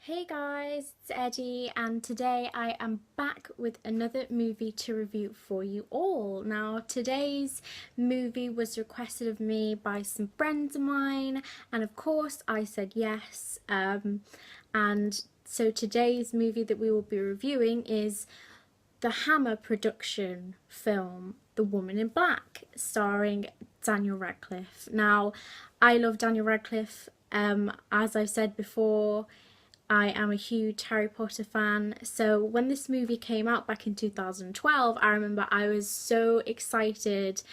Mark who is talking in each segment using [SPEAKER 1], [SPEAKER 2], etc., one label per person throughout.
[SPEAKER 1] Hey guys, it's Eddie, and today I am back with another movie to review for you all. Now, today's movie was requested of me by some friends of mine, and of course I said yes. And so today's movie that we will be reviewing is the Hammer production film The Woman in Black, starring Daniel Radcliffe. Now, I love Daniel Radcliffe. As I've said before, I am a huge Harry Potter fan, so when this movie came out back in 2012, I remember I was so excited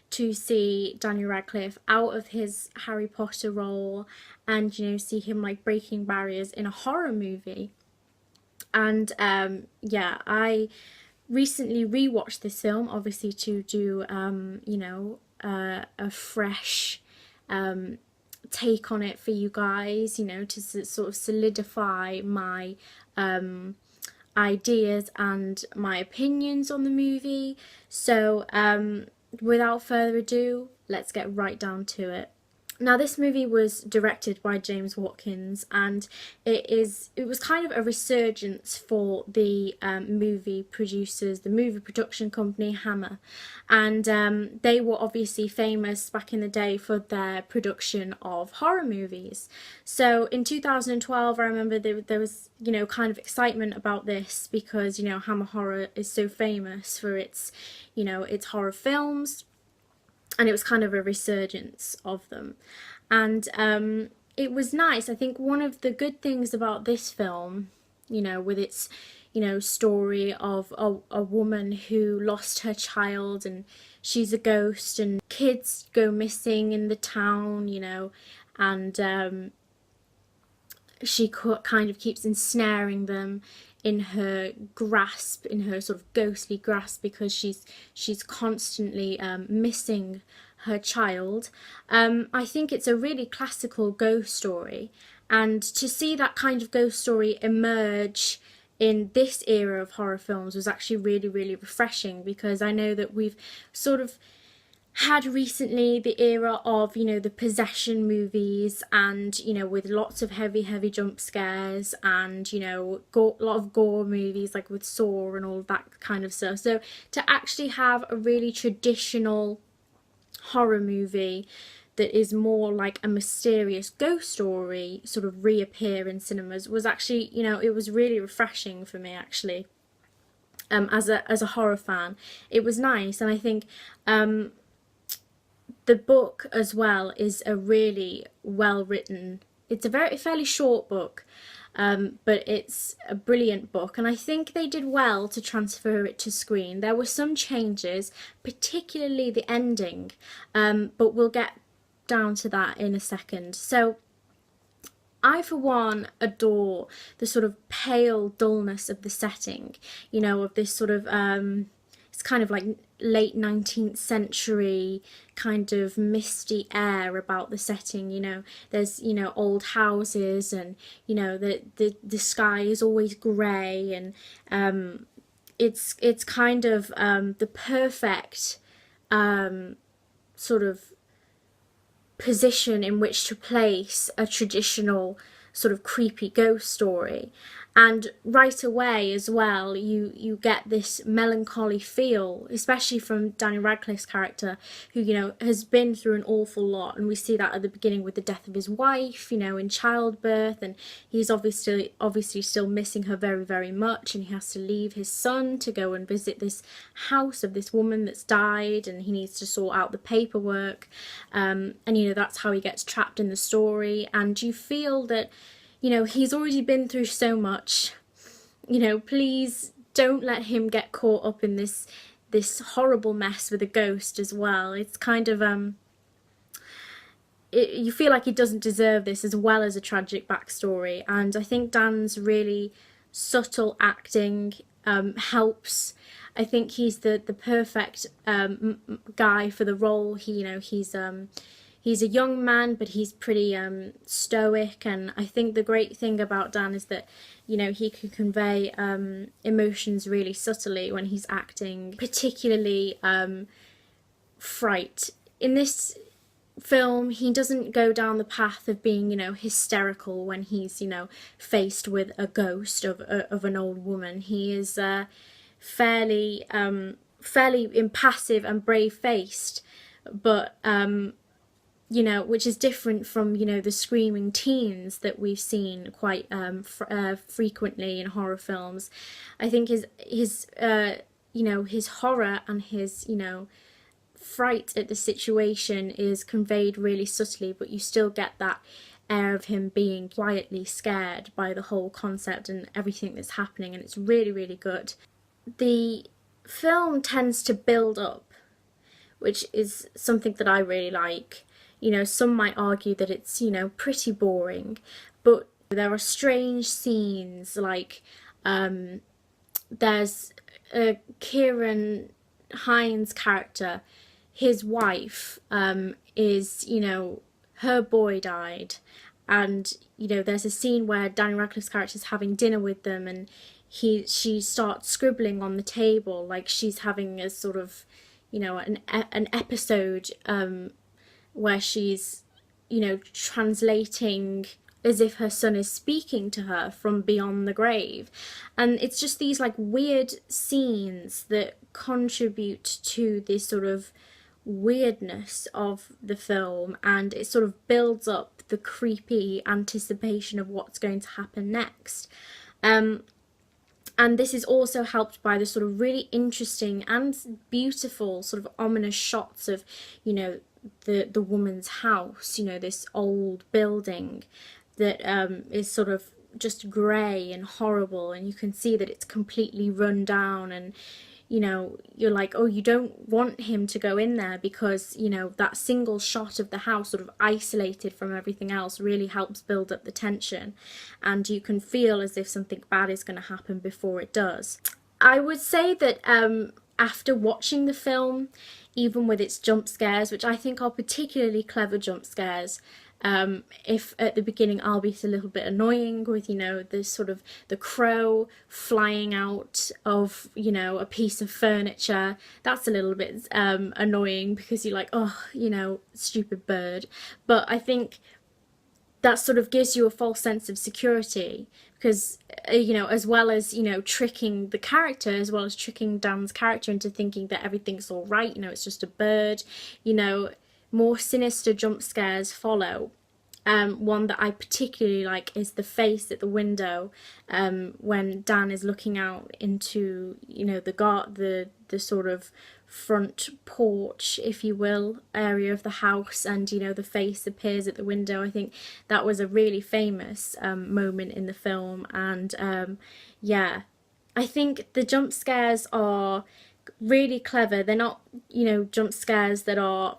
[SPEAKER 1] to see Daniel Radcliffe out of his Harry Potter role and, see him like breaking barriers in a horror movie. And yeah, I recently rewatched this film, obviously to do, a fresh take on it for you guys, to sort of solidify my ideas and my opinions on the movie. So without further ado, let's get right down to it. Now, this movie was directed by James Watkins, and it was kind of a resurgence for the movie producers, the movie production company Hammer, and they were obviously famous back in the day for their production of horror movies. So in 2012, I remember there was kind of excitement about this because Hammer Horror is so famous for its its horror films, and it was kind of a resurgence of them. And it was nice. I think one of the good things about this film, with its story of a woman who lost her child and she's a ghost, and kids go missing in the town, and she kind of keeps ensnaring them in her grasp, in her sort of ghostly grasp, because she's constantly missing her child. I think it's a really classical ghost story, and to see that kind of ghost story emerge in this era of horror films was actually really, really refreshing, because I know that we've sort of had recently the era of the possession movies, and with lots of heavy jump scares, and a lot of gore movies like with Saw and all that kind of stuff. So to actually have a really traditional horror movie that is more like a mysterious ghost story sort of reappear in cinemas was actually, it was really refreshing for me, actually. As a horror fan, it was nice. And I think the book as well is a really well written, it's a fairly short book, but it's a brilliant book, and I think they did well to transfer it to screen. There were some changes, particularly the ending, but we'll get down to that in a second. So I, for one, adore the sort of pale dullness of the setting, of this sort of it's kind of like late 19th century kind of misty air about the setting. There's old houses, and the sky is always grey, and it's kind of the perfect sort of position in which to place a traditional sort of creepy ghost story. And right away as well, you get this melancholy feel, especially from Daniel Radcliffe's character, who has been through an awful lot, and we see that at the beginning with the death of his wife, in childbirth, and he's obviously still missing her very, very much, and he has to leave his son to go and visit this house of this woman that's died, and he needs to sort out the paperwork, and that's how he gets trapped in the story. And you feel that he's already been through so much. Please don't let him get caught up in this horrible mess with a ghost as well. It's kind of you feel like he doesn't deserve this, as well as a tragic backstory. And I think Dan's really subtle acting helps. I think he's the perfect guy for the role. He's a young man, but he's pretty stoic, and I think the great thing about Dan is that he can convey emotions really subtly when he's acting, particularly fright. In this film, he doesn't go down the path of being, you know, hysterical when he's, you know, faced with a ghost of an old woman. He is fairly impassive and brave-faced, but you know, which is different from, you know, the screaming teens that we've seen quite frequently in horror films. I think his you know, his horror and his, you know, fright at the situation is conveyed really subtly, but you still get that air of him being quietly scared by the whole concept and everything that's happening, and it's really, really good. The film tends to build up, which is something that I really like. You know, some might argue that it's, you know, pretty boring, but there are strange scenes, like there's Kieran Hines' character, his wife is, you know, her boy died, and, you know, there's a scene where Danny Radcliffe's character is having dinner with them, and she starts scribbling on the table like she's having a sort of, you know, an episode where she's, you know, translating as if her son is speaking to her from beyond the grave. And it's just these like weird scenes that contribute to this sort of weirdness of the film, and it sort of builds up the creepy anticipation of what's going to happen next. And this is also helped by the sort of really interesting and beautiful sort of ominous shots of, you know, the woman's house, you know, this old building that is sort of just grey and horrible, and you can see that it's completely run down, and, you know, you're like, oh, you don't want him to go in there, because, you know, that single shot of the house sort of isolated from everything else really helps build up the tension, and you can feel as if something bad is going to happen before it does. I would say that after watching the film, even with its jump scares, which I think are particularly clever jump scares, if at the beginning albeit a little bit annoying with, you know, the sort of the crow flying out of, you know, a piece of furniture, that's a little bit annoying, because you're like, oh, you know, stupid bird. But I think that sort of gives you a false sense of security, because, you know, as well as, you know, tricking the character, as well as tricking Dan's character into thinking that everything's all right, you know, it's just a bird, you know, more sinister jump scares follow. One that I particularly like is the face at the window when Dan is looking out into, you know, the sort of front porch, if you will, area of the house, and, you know, the face appears at the window. I think that was a really famous moment in the film, and yeah, I think the jump scares are really clever. They're not, you know, jump scares that are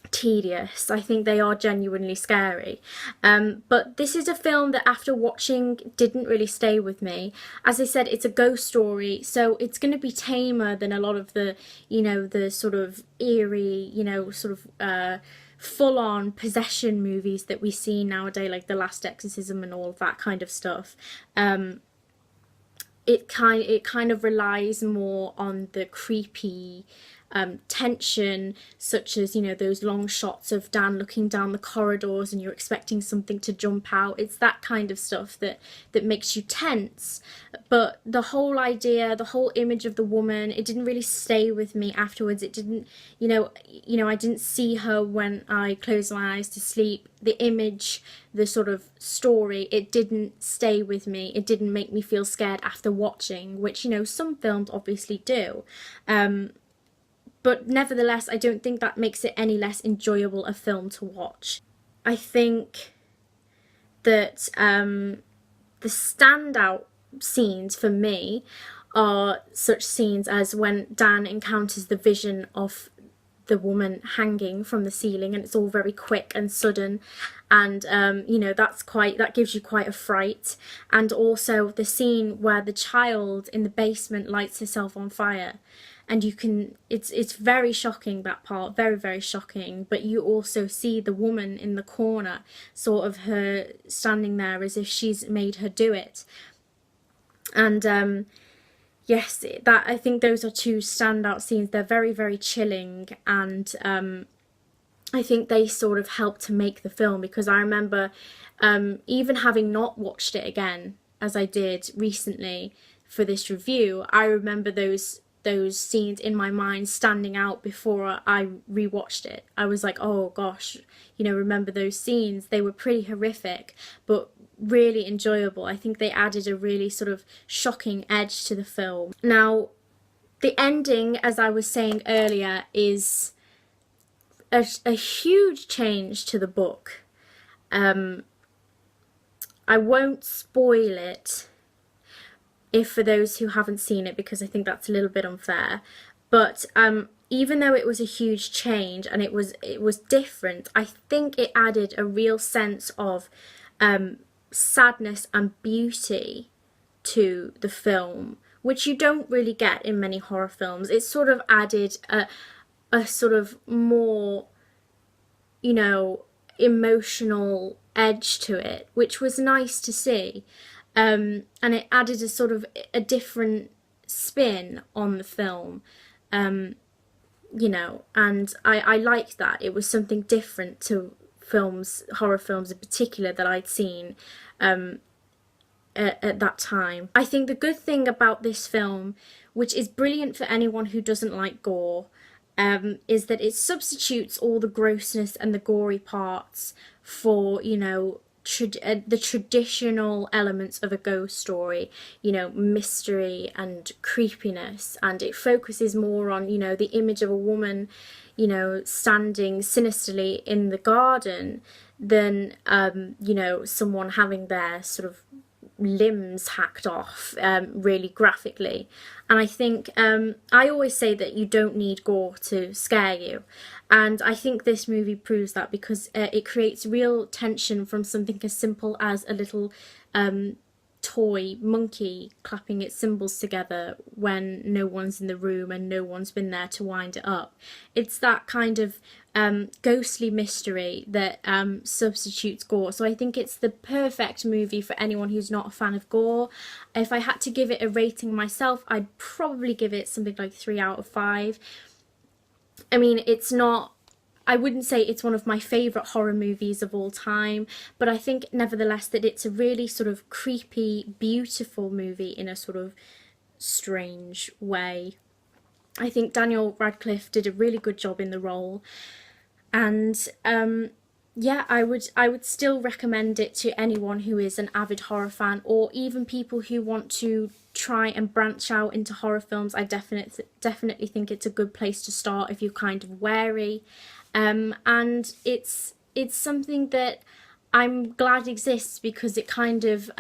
[SPEAKER 1] tedious. I think they are genuinely scary. But this is a film that after watching didn't really stay with me. As I said, it's a ghost story, so it's going to be tamer than a lot of the, you know, the sort of eerie, you know, sort of full-on possession movies that we see nowadays, like The Last Exorcism and all of that kind of stuff. It kind of relies more on the creepy tension, such as, you know, those long shots of Dan looking down the corridors and you're expecting something to jump out. It's that kind of stuff that makes you tense. But the whole idea, the whole image of the woman, it didn't really stay with me afterwards. It didn't, you know, I didn't see her when I closed my eyes to sleep. The image, the sort of story, it didn't stay with me. It didn't make me feel scared after watching, which, you know, some films obviously do. But nevertheless, I don't think that makes it any less enjoyable a film to watch. I think that the standout scenes for me are such scenes as when Dan encounters the vision of the woman hanging from the ceiling, and it's all very quick and sudden, and you know, that gives you quite a fright. And also the scene where the child in the basement lights herself on fire, and you can, it's very shocking, that part, very, very shocking. But you also see the woman in the corner, sort of her standing there as if she's made her do it. And yes, that, I think those are two standout scenes. They're very, very chilling, and I think they sort of helped to make the film, because I remember even having not watched it again as I did recently for this review, I remember those scenes in my mind standing out before I rewatched it. I was like, oh gosh, you know, remember those scenes? They were pretty horrific, but really enjoyable. I think they added a really sort of shocking edge to the film. Now, the ending, as I was saying earlier, is a huge change to the book. I won't spoil it if for those who haven't seen it, because I think that's a little bit unfair. But even though it was a huge change and it was different, I think it added a real sense of sadness and beauty to the film, which you don't really get in many horror films. It sort of added a sort of more, you know, emotional edge to it, which was nice to see. And it added a sort of a different spin on the film, you know, and I liked that. It was something different to films, horror films in particular, that I'd seen at that time. I think the good thing about this film, which is brilliant for anyone who doesn't like gore, is that it substitutes all the grossness and the gory parts for, you know, the traditional elements of a ghost story, you know, mystery and creepiness, and it focuses more on, you know, the image of a woman, you know, standing sinisterly in the garden than, you know, someone having their sort of limbs hacked off really graphically. And I think I always say that you don't need gore to scare you, and I think this movie proves that, because it creates real tension from something as simple as a little toy monkey clapping its cymbals together when no one's in the room and no one's been there to wind it up. It's that kind of ghostly mystery that substitutes gore. So I think it's the perfect movie for anyone who's not a fan of gore. If I had to give it a rating myself, I'd probably give it something like 3 out of 5. I mean, it's not, I wouldn't say it's one of my favourite horror movies of all time, but I think nevertheless that it's a really sort of creepy, beautiful movie in a sort of strange way. I think Daniel Radcliffe did a really good job in the role, and yeah, I would still recommend it to anyone who is an avid horror fan, or even people who want to try and branch out into horror films. I definitely think it's a good place to start if you're kind of wary. And it's something that I'm glad exists, because it kind of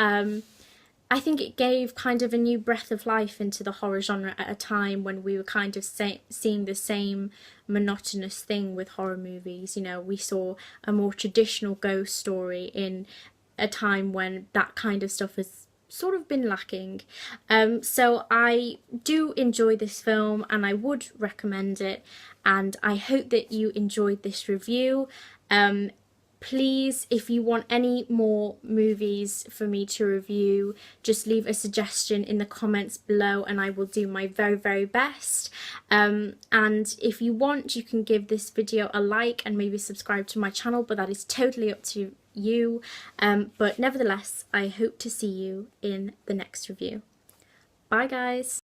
[SPEAKER 1] I think it gave kind of a new breath of life into the horror genre at a time when we were kind of seeing the same monotonous thing with horror movies. You know, we saw a more traditional ghost story in a time when that kind of stuff has sort of been lacking. So I do enjoy this film and I would recommend it, and I hope that you enjoyed this review. Please, if you want any more movies for me to review, just leave a suggestion in the comments below and I will do my very, very best. And if you want, you can give this video a like and maybe subscribe to my channel, but that is totally up to you. But nevertheless, I hope to see you in the next review. Bye guys!